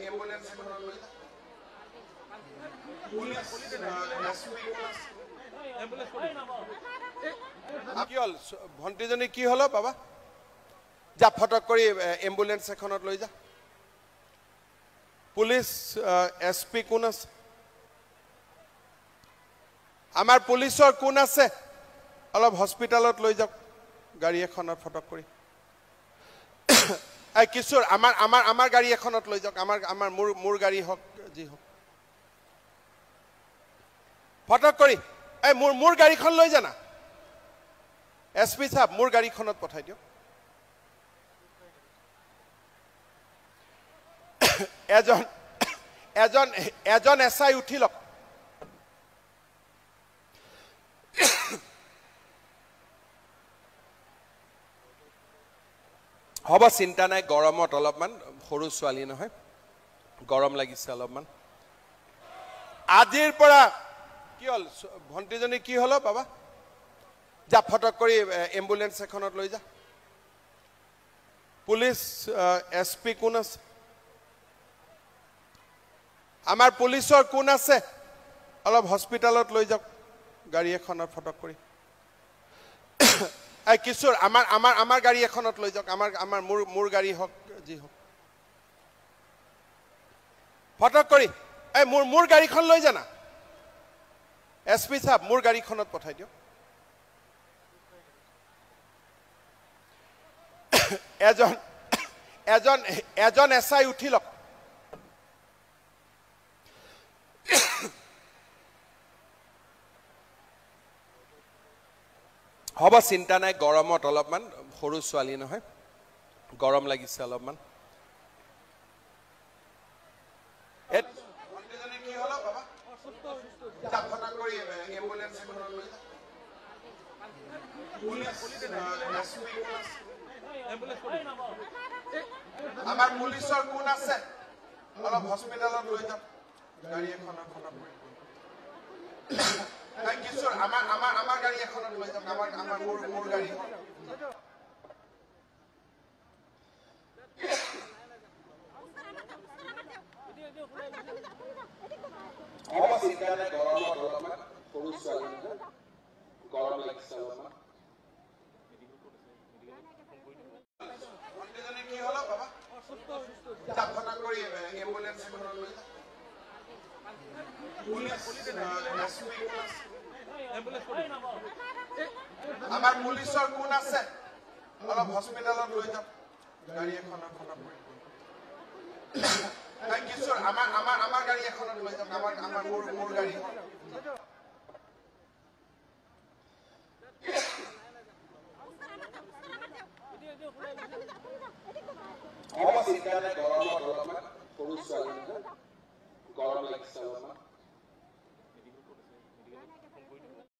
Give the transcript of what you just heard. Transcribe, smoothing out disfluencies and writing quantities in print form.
ambulance এখনত লৈ যা পুলিচ কি হল ভণ্টিজনী কি হলো বাবা যা ফটক কৰি এম্বুলেন্স এখনত লৈ যা পুলিচ এসপি কোন আছে আমাৰ পুলিচৰ কোন আছে অলপ হস্পিটালত লৈ যাওক গাড়ী এখনত ফটক কৰি এই কিশোৰ আমাৰ গাড়ী এখনত লৈ যাওক আমাৰ মোৰ গাড়ী হক জি হক ফটক কৰি এই মোৰ গাড়ীখন লৈ জানা এসপি সাহেব মোৰ গাড়ীখনত পঠাই দিও এজন এসআই উঠিলক হব চিন্তা নাই গৰমত অলপমান সৰু ছোৱালী নহয় গৰম লাগিছে অলপমান আজিৰ পৰা কি হল ভণ্টিজনী কি হলো বাবা যা ফটক কৰি এম্বুলেন্স এখনত লৈ যা পুলিচ এসপি কোন আছে আমাৰ পুলিচৰ কোন আছে অলপ হস্পিটালত লৈ যাওক গাড়ী এখনত ফটক কৰি এই কিশোৰ আমাৰ গাড়ী এখনত লৈ যাওক আমাৰ মোৰ গাড়ী হক জি হক ফটক কৰি এই মোৰ গাড়ীখন লৈ জানা এসপি সাহেব মোৰ গাড়ীখনত পঠাই দিও এজন এসআই উঠিলক হব চিন্তা নাই গৰমত অলপমান সৰু ছোৱালী নহয় গৰম লাগিছে অলপমান কি হলো বাবা যা ফটক কৰি এম্বুলেন্স এখনত লৈ যা পুলিচ এসপি কোন আছে আমাৰ পুলিচৰ কোন আছে অলপ হস্পিটালত লৈ যাওক গাড়ী এখনত ফটক কৰি এই কিশোৰ আমাৰ গাড়ী এখনত লৈ যাওক আমাৰ মোৰ গাড়ী হব চিন্তা নাই গৰমত অলপমান সৰু ছোৱালী গৰম লাগিছে অলপমান ভণ্টিজনী কি হলো বাবা যা ফটক কৰি এম্বুলেন্স এখনত লৈ যা পুলিচ এসপি কোন আছে আমাৰ পুলিচৰ কোন আছে অলপ হস্পিটালত লৈ যাওক গাড়ী এখনত ফটক কৰি এই কিশোৰ আমাৰ গাড়ী এখনত লৈ যাওক আমাৰ মোৰ গাড়ী হব চিন্তা নাই গৰমত অলপমান সৰু ছোৱালী গৰম লাগিছে অলপমান